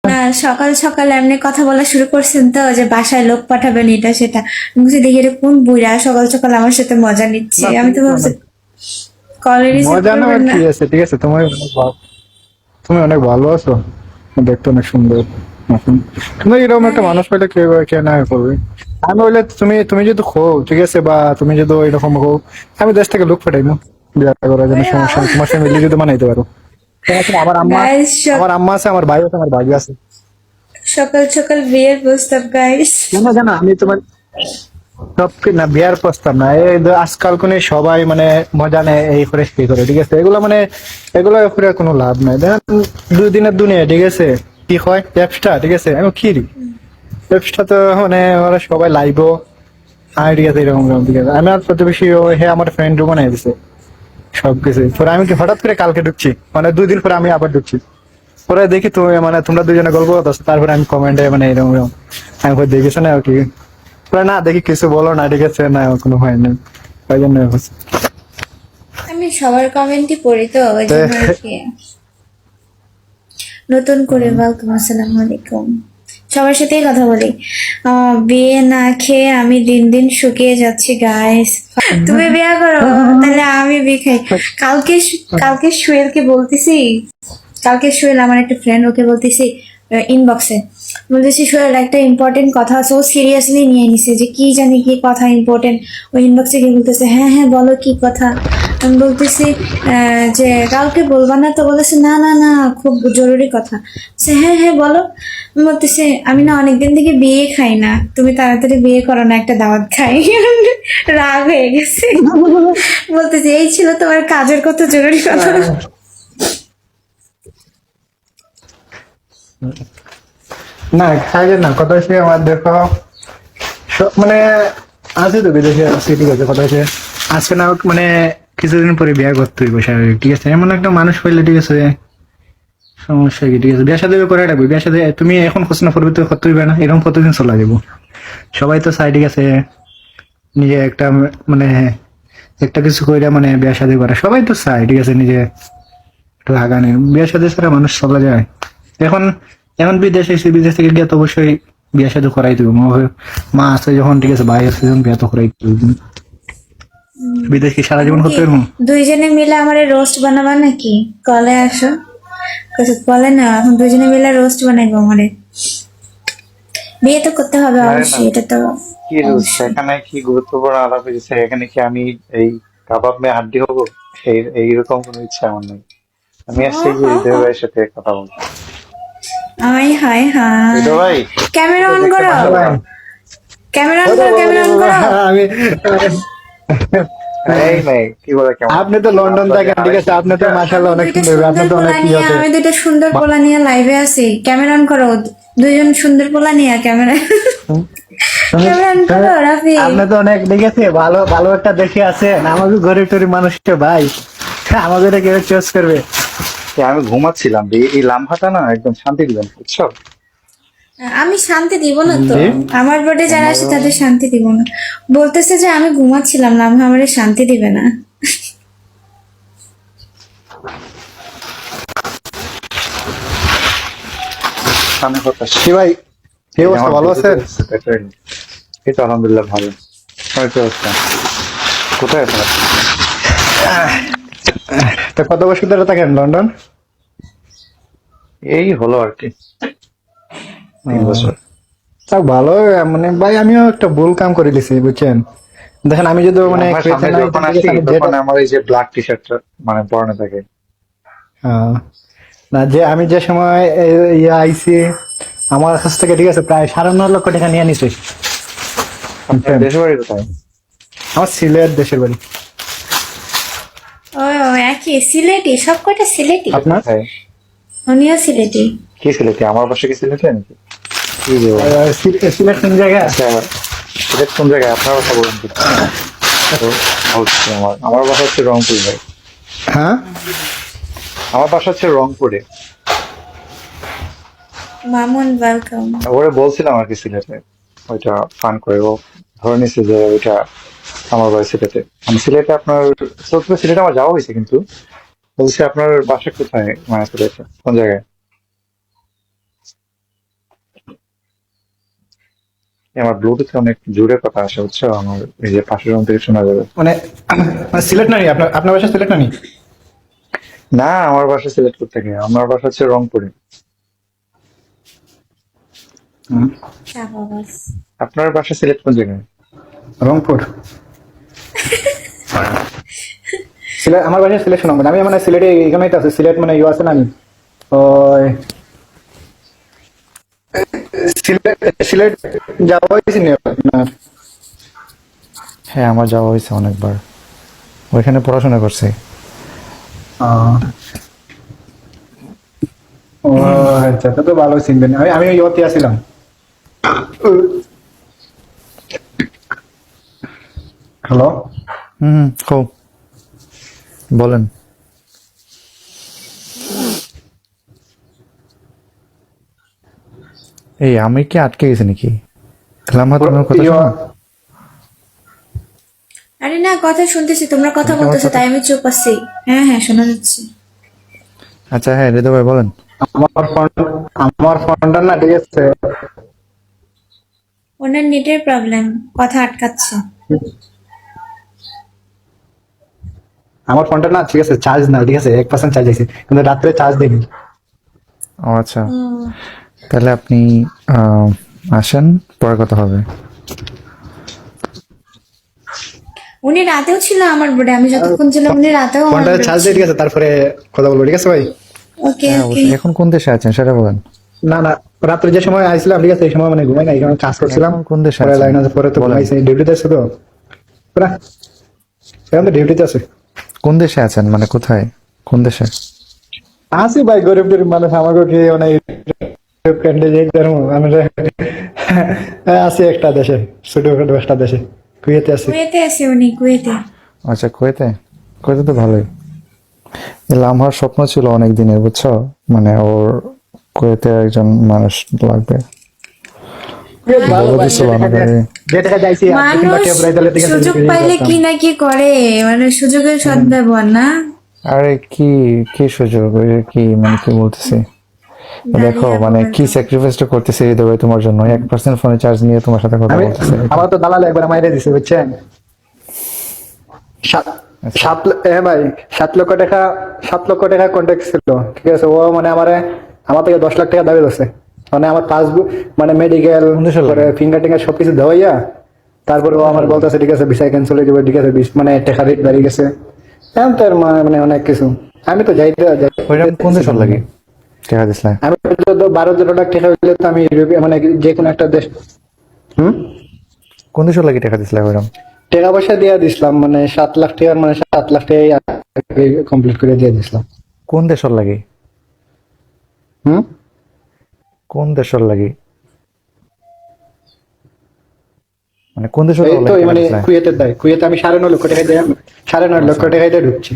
না, সকাল সকাল এমনি কথা বলা শুরু করছেন তো যে বাসায় লোক পাঠাবেন এটা সেটা। আমি বলছি, দেখি এটা কোন বুইড়া সকাল সকাল আমার সাথে মজা নিচ্ছে। না, আমি তো ভাবছি কল রিসিভ মজা করবেন নেওয়ার না। কি আছে, ঠিক আছে, তুমি অনেক ভালো আছো, দেখতে অনেক সুন্দর। এখন তুমি এরকম একটা মানুষ পেলে কে না করবে। আমি বললে তুমি তুমি যদি খো, ঠিক আছে, বা তুমি যদি এরকম হো, আমি দেশ থেকে লোক পাঠাইবো বিয়ে করার জন্য, সমস্যা নেই। তোমার ফ্যামিলি যদি মানাইতে পারো। ঠিক আছে, গাইস, আমার আম্মা আছে, আমার ভাই আছে, আমার ভাবি আছে। সকাল সকাল বিয়ের প্রস্তাব গাইস। জানো জানো, আমি তোমার সব না বিয়ার প্রস্তাব না, এই যে আজকাল কোন সবাই মানে মজা নেয়, এই করে সেই করে, ঠিক আছে, এগুলো মানে এগুলো করে কোনো লাভ নাই। দেখেন, 2 দিনের দুনিয়া, ঠিক আছে, কি হয় ব্যবসা, ঠিক আছে, আমি খিরি ব্যবসা তো মানে ওরা সবাই লাইবো, আর ঠিক আছে, এরকম এরকম, ঠিক আছে। আমি আর প্রতিবেশী হে আমার ফ্রেন্ড বানাই দিছে সবকিছু। পরে আমি কি হঠাৎ করে কালকে ঢুকছি, মানে 2 দিন পরে আমি আবার ঢুকছি। পরে দেখি তুমি মানে তোমরা দুজনে গল্প করতেছো, তারপরে আমি কমেন্টে মানে এরকম এরকম আমি দেখেছো না আর কি। পরে না দেখি কিছু বলো না, ঠিক আছে, না কোনো হয় না, ওই জন্য হচ্ছে। আমি সবার কমেন্টই পড়ি তো ওই তো জন্য আর কি। নতুন করে ওয়েলকাম, আসসালামু আলাইকুম। সবার সাথেই কথা বলি। বিয়ে না খেয়ে আমি দিন দিন শুকিয়ে যাচ্ছি গাইস। তুমি বিয়ে করো, তাহলে আমি বিয়ে খাই। কালকে সুয়েলকে বলতেছি, কালকে সোহেল আমার একটা ফ্রেন্ড, ওকে বলতেছি ইনবক্সে, বলতেছি সোহেল একটা ইম্পর্টেন্ট কথা আছে। ও সিরিয়াসলি নিয়ে নিছে যে কি জানি কি কথা ইম্পর্টেন্ট। ও ইনবক্সে গিয়ে বলতেছে, হ্যাঁ হ্যাঁ বলো কি কথা। আমি বলতেছি যে কাউকে বলবা না তো? বলেছে না না না, খুব জরুরি কথা। সে হ্যাঁ হ্যাঁ বলো। আমি বলতেছি, আমি না অনেকদিন থেকে বিয়ে খাই না, তুমি তাড়াতাড়ি বিয়ে করো না, একটা দাওয়াত খাই। রাগ হয়ে গেছে, বলতেছি এই ছিল তোমার কাজের কত জরুরি কথা। না খাইলে না, কথা হচ্ছে আমার দেখো মানে আছে তো বিদেশে আছে, ঠিক আছে, কথা হচ্ছে আজকে না হোক মানে কিছুদিন পরে বিয়ে করতে হইব স্বাভাবিক, ঠিক আছে, এমন একটা মানুষ হইলে, ঠিক আছে, সমস্যা কি, ঠিক আছে, বিয়ে সাথে করে রাখবে। বিয়ে সাথে তুমি এখন খোঁজ না করবে তো করতে হইবে না, এরকম কতদিন চলা যাবো। সবাই তো চাই, ঠিক আছে, নিজে একটা মানে একটা কিছু কইরা মানে বিয়ে শাদী করা, সবাই তো চায়, ঠিক আছে, নিজে একটু আগানে। বিয়ে শাদী ছাড়া মানুষ চলা যায় এখন? এখন বিদেশে এসে, বিদেশ থেকে গিয়ে তো অবশ্যই বিয়ে শাদী করাই দেবো। মা আছে যখন, ঠিক আছে, ভাই আছে যখন, বিয়ে তো করাই দেবো। বিদেশ কি সারা এখন জীবন কি করতে পারবো? দুইজনে মিলে আমারে রোস্ট বানাবা নাকি? কলে আসো। কইছে কলে না, এখন দুইজনে মিলে রোস্ট বানাইবো আমারে। বিয়ে তো করতে হবে আরে না, অবশ্যই, এটা তো কি রুলস অবশ্যই। এখানে? কি গুরুত্বপূর্ণ আলাপ হয়েছে এখানে? কি আমি এই কাবাব মে হাড্ডি হবো? এইরকম কোনো ইচ্ছা আমার নেই। আমি আসছি কি হৃদয় ভাইয়ের সাথে কথা বলতে। I high high. হৃদয় ভাই, ক্যামেরা এটা অন দেখতে করো, পাচ্ছ? ক্যামেরা অন করো, ক্যামেরা অন করো। আমি এই মেয়ে কি বলে, কেমন আপনি তো লন্ডন আপনার যে থাকেন, ঠিক আছে, আরেকজন আপনি তো দুইটা, মাশাআল্লাহ অনেক দুইটা সুন্দর, আপনি সুন্দর তো অনেক পোলা কি নিয়ে, হতে আমি দুইটা সুন্দর পোলা নিয়ে লাইভে আছি। ক্যামেরা অন করো, দুইজন সুন্দর পোলা নিয়ে ক্যামেরা। ক্যামেরা অন করো রাফি। আপনি তো অনেক, ঠিক আছে, ভালো ভালো একটা দেখে আছেন, আমাকে গরিব টরিব মানুষটা ভাই, আমাকে এটা কেউ চয়েস করবে? আমি ঘুমাচ্ছিলাম, এই লাম্বাটা না একদম শান্তি দিবেন, বুঝছো? আমি শান্তি দিব না তো, জি। আমার বোর্ডে যারা আছে তাদের শান্তি দিব না। বলতেছে যে আমি ঘুমাচ্ছিলাম না, আমি আমার শান্তি দিবে না। সামনে কথা কি ভাই, কি অবস্থা, আমার ভালো আছেন? এই তো আলহামদুলিল্লাহ ভালো। তোমার কি অবস্থা? কোথায় আপনার? তা কত বছর ধরে থাকেন লন্ডন? এই হলো আর কি 3 বছর। তাক ভালো। মানে ভাই আমিও একটা ভুল কাম করে দিছি, বুঝছেন? দেখেন, আমি যদি মানে আমার ক্রেতে সামনে না যখন হইতাম, ঠিক আসি আছে, আমি তখন যেটা আমার এই যে ব্ল্যাক টি শার্টটা মানে পরনে থাকে। আহ, না যে আমি যে সময় ইয়ে আইছি, আমার কাছ থেকে, ঠিক আছে, প্রায় 9.5 লক্ষ টাকা নিয়ে নিছে, আপনার বুঝছেন? দেশের বাড়ি কোথায়? আমার সিলেট দেশের বাড়ি। ও একই সিলেটি, সব কটা সিলেটি। আপনার? কোথায়? উনিও সিলেটি। কি সিলেটে? আমার বাসা কি সিলেটে নাকি? কি যে বলেন? সিলেট কোন জায়গা? আচ্ছা, সিলেট কোন জায়গায়? আপনার বাসা বলুন তো। তো বলছি, আমার বাসা হচ্ছে রংপুর ভাই। হ্যাঁ, আমার বাসা হচ্ছে রংপুরে। মামুন ওয়েলকাম। ওরে বলছিলাম আর কি সিলেটে, ওইটা ফান করে ও ধরে নিচ্ছে যে ওইটা আমার বাড়ি সিলেটে। আমি সিলেটে আপনার সত্যি সিলেটে আমার যাওয়া হয়েছে, কিন্তু বলছি আপনার বাসা কোথায়, মানে সিলেটে কোন জায়গায়? আমার ব্লুটুথে অনেক জোরে কথা আসে, বুঝছো? আমার এই যে পাশের রুম থেকে শোনা যাবে। মানে মানে সিলেট নানি, আপনার আপনার বাসা সিলেট নানি? না, আমার বাসা সিলেট থেকে, আমার বাসা হচ্ছে রংপুরে। শাহবাজ। আপনার বাসা সিলেট কোন জায়গায়? রংপুর। সিলেট আমার বাসা সিলেট সুনাম। আমি মানে সিলেটে এখানেই তো আছে, সিলেট মানে ইয়ে আছে না আমি ওই সিলেট সিলেট যাওয়া হয়েছে নি আপনার? হ্যাঁ, আমার যাওয়া হয়েছে অনেকবার, ওইখানে পড়াশোনা করছি। ও আচ্ছা, তা তো ভালো চিনবেন। আমি ইয়েতে আসছিলাম। হ্যালো, খুব বলেন। এই আমি কি আটকে গেছি নাকি? লাম্বা তোমার কথা শোনো। আরে না, কথা শুনতেছি, তোমরা কথা বলতেছো তাই আমি চুপ আছি। হ্যাঁ হ্যাঁ, শোনা যাচ্ছে। আচ্ছা, হ্যাঁ হৃদয় ভাই বলেন। আমার ফোনটা না, ঠিক আছে, ওনার নেটের প্রবলেম, কথা আটকাচ্ছে। আমার ফোনটা না, ঠিক আছে, চার্জ না, ঠিক আছে, 1% চার্জ আছে, কিন্তু রাত্রে চার্জ দিইনি। ও আচ্ছা, তাহলে আপনি আসেন, পরে কথা হবে। উনি রাতেও ছিল আমার বোর্ডে, আমি যতক্ষণ ছিলাম উনি রাতেও আমার ফোনটা বোর্ডে চার্জ দিয়ে, ঠিক আছে, তারপরে কথা বলবো, ঠিক আছে ভাই? ওকে হ্যাঁ, ওকে। অবশ্যই। এখন কোন দেশে আছেন সেটা বলেন। না না, রাত্রে যে সময় আইছিলাম, ঠিক আছে, এই সময় মানে ঘুমাই না, এই সময় কাজ করছিলাম। এখন কোন দেশে পরে আছেন? লাইন আছে, পরে তো বলেন। ঘুমাইছি, ডিউটিতে আছে তো পুরা, এখন তো ডিউটিতে আছে। কোন দেশে আছেন মানে কোথায়, কোন দেশে? আছি ভাই, গরিব গরিব মানুষ, আমাকে কি মানে আমরা আছি একটা দেশে, ছোটখাটো একটা দেশে, কুয়েতে আছি। কুয়েতে আছে উনি, কুয়েতে। আচ্ছা, কুয়েতে। কুয়েতে তো ভালোই। লামহার স্বপ্ন ছিল অনেক দিনের, বুঝছো, মানে ওর কুয়েতে একজন মানুষ লাগবে। কুয়েত ভালো বলে ভাই, দিছিল আমাকে। যে টাকা যাইছি মানুষ সুযোগ পাইলে কি না কি করে, মানে সুযোগের সদ্ব্যবহার না। আরে কি কি সুযোগ, ওই যে কি মানে কি বলতেছি, দেখো মানে কি স্যাক্রিফাইসটা করতেছে হৃদয় ভাই তোমার জন্য। 1% ফোনে চার্জ নিয়ে তোমার সাথে কথা আমি বলতেছে। আমার তো দালাল একবার মাইরে দিছে, বুঝছেন? হ্যাঁ ভাই, 7 লক্ষ টাকা, 7 লক্ষ টাকা কন্ট্যাক্ট ছিল, ঠিক আছে। ও মানে আমার থেকে 10 লাখ টাকা দাবি করছে, মানে আমার পাসবুক, মানে মেডিকেল, করে ফিঙ্গার টিঙ্গার সবকিছু দেওয়াইয়া, তারপরে ও আমার বলতেছে, ঠিক আছে, ভিসা ক্যান্সেল হয়ে যাবে, ঠিক আছে, মানে টাকা রেট বেড়ে গেছে, এমন তো মানে অনেক কিছু। আমি তো ওইরকম কোন দেশ লাগে টাকা দিসলে? আমি তো 12-13 লাখ টাকা হইলে তো আমি মানে যে কোনো একটা দেশ, কোন দেশ লাগে টাকা দিসলে ওইরকম? টাকা পয়সা দিয়ে দিছিলাম, মানে 7 লাখ টাকা, মানে 7 লাখ টাকা কমপ্লিট করে দিয়ে দিছিলাম। কোন দেশের লাগে? কোন দেশের লাগে, মানে কোন দেশের এই তো লাগে? মানে কুয়েতে দেয়, কুয়েতে আমি 9.5 লক্ষ টাকা দিয়ে, 9.5 লক্ষ টাকা দিয়ে ঢুকছি।